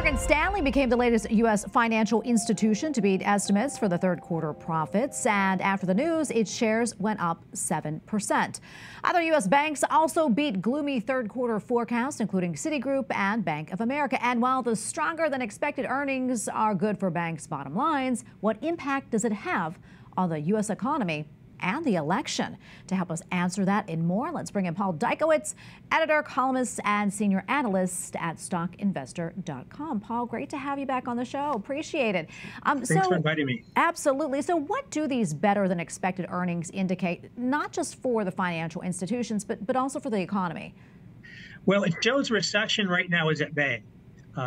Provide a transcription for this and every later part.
Morgan Stanley became the latest U.S. financial institution to beat estimates for the third quarter profits. And after the news, its shares went up 7%. Other U.S. banks also beat gloomy third quarter forecasts, including Citigroup and Bank of America. And while the stronger than expected earnings are good for banks' bottom lines, what impact does it have on the U.S. economy and the election? To help us answer that and more, let's bring in Paul Dykewicz, editor, columnist, and senior analyst at stockinvestor.com. Paul, great to have you back on the show. Appreciate it. Thanks for inviting me. Absolutely. So what do these better than expected earnings indicate, not just for the financial institutions, but also for the economy? Well, it shows recession right now is at bay.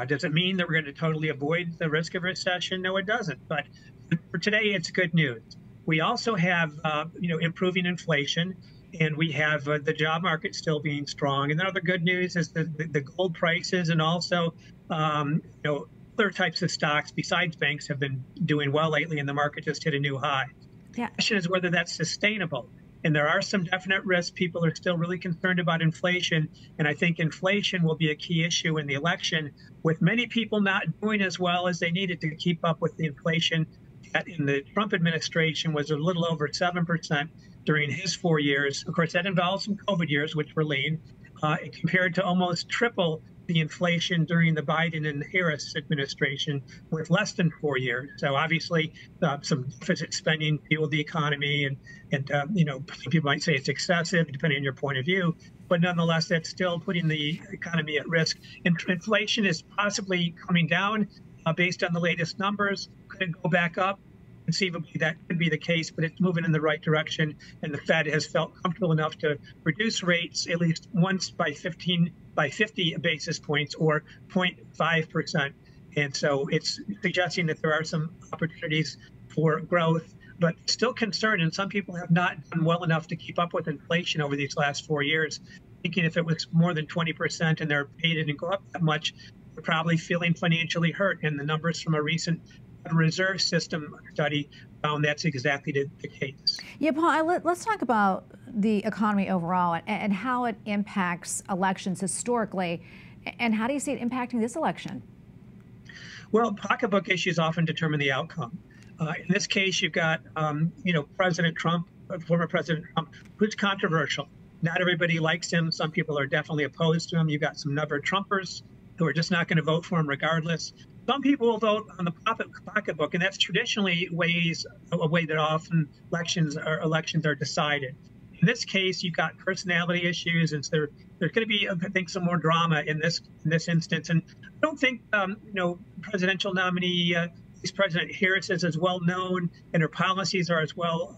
Does it mean that we're going to totally avoid the risk of recession? No, it doesn't. But for today, it's good news. We also have, improving inflation, and we have the job market still being strong. And the other good news is the gold prices and also, other types of stocks besides banks have been doing well lately, and the market just hit a new high. Yeah. The question is whether that's sustainable. And there are some definite risks. People are still really concerned about inflation. And I think inflation will be a key issue in the election, with many people not doing as well as they needed to keep up with the inflation. In the Trump administration was a little over 7% during his 4 years. Of course, that involves some COVID years, which were lean, compared to almost triple the inflation during the Biden and Harris administration with less than 4 years. So obviously, some deficit spending fueled the economy, and people might say it's excessive, depending on your point of view. But nonetheless, that's still putting the economy at risk. And inflation is possibly coming down. Based on the latest numbers, could it go back up? Conceivably, that could be the case, but it's moving in the right direction. And the Fed has felt comfortable enough to reduce rates at least once by 50 basis points, or 0.5%. And so it's suggesting that there are some opportunities for growth, but still concerned. And some people have not done well enough to keep up with inflation over these last 4 years, thinking if it was more than 20% and their pay didn't go up that much, they're probably feeling financially hurt. And the numbers from a recent Reserve System study found that's exactly the case. Yeah, Paul, let's talk about the economy overall and how it impacts elections historically. And how do you see it impacting this election? Well, pocketbook issues often determine the outcome. In this case, you've got, President Trump, former President Trump, who's controversial. Not everybody likes him. Some people are definitely opposed to him. You've got some never-Trumpers who are just not going to vote for him regardless. Some people will vote on the pocketbook, and that's traditionally a way that often elections are decided. In this case, you've got personality issues, and so there's going to be, I think, some more drama in this instance. And I don't think, presidential nominee Vice President Harris is as well known, and her policies are as well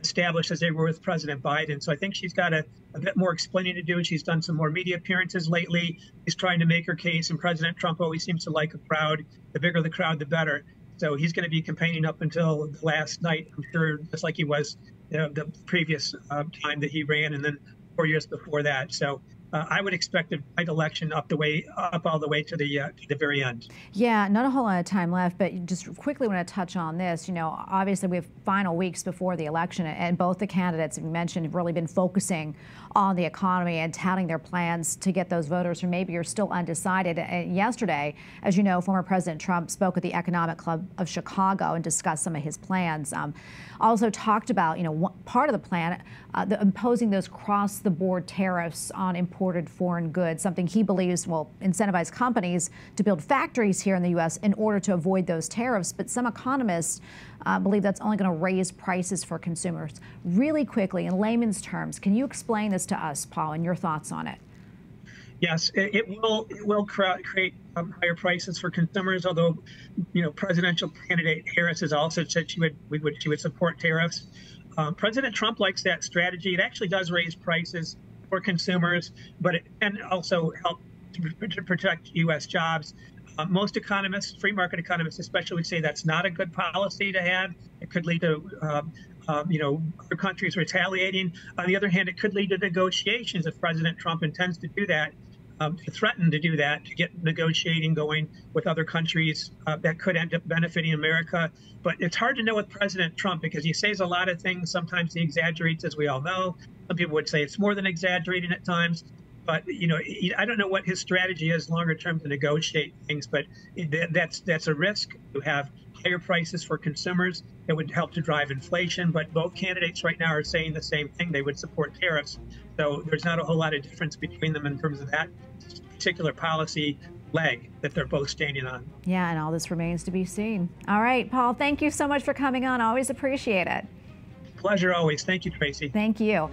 established as they were with President Biden. So I think she's got a bit more explaining to do. She's done some more media appearances lately. She's trying to make her case, and President Trump always seems to like a crowd. The bigger the crowd, the better. So he's going to be campaigning up until the last night, I'm sure, just like he was the previous time that he ran, and then 4 years before that. So I would expect a tight election up all the way to the very end. Yeah, not a whole lot of time left, but just quickly want to touch on this. Obviously we have final weeks before the election, and both the candidates, as you mentioned, have really been focusing on the economy and touting their plans to get those voters who maybe are still undecided. And yesterday, as you know, former President Trump spoke at the Economic Club of Chicago and discussed some of his plans. Also talked about, part of the plan, imposing those cross-the-board tariffs on imported foreign goods, something he believes will incentivize companies to build factories here in the U.S. in order to avoid those tariffs. But some economists believe that's only going to raise prices for consumers. Really quickly, in layman's terms, can you explain this to us, Paul, and your thoughts on it? Yes, it will create higher prices for consumers. Although, presidential candidate Harris has also said she would support tariffs. President Trump likes that strategy. It actually does raise prices for consumers, but it can also help to protect U.S. jobs. Most economists, free market economists especially, would say that's not a good policy to have. It could lead to other countries retaliating. On the other hand, it could lead to negotiations if President Trump intends to do that, to threaten to do that, to get negotiating going with other countries that could end up benefiting America. But it's hard to know with President Trump because he says a lot of things. Sometimes he exaggerates, as we all know. Some people would say it's more than exaggerating at times. But I don't know what his strategy is longer term to negotiate things. But that's a risk. You have higher prices for consumers that would help to drive inflation. But both candidates right now are saying the same thing. They would support tariffs. So there's not a whole lot of difference between them in terms of that particular policy leg that they're both standing on. Yeah, and all this remains to be seen. All right, Paul, thank you so much for coming on. Always appreciate it. Pleasure always. Thank you, Tracy. Thank you.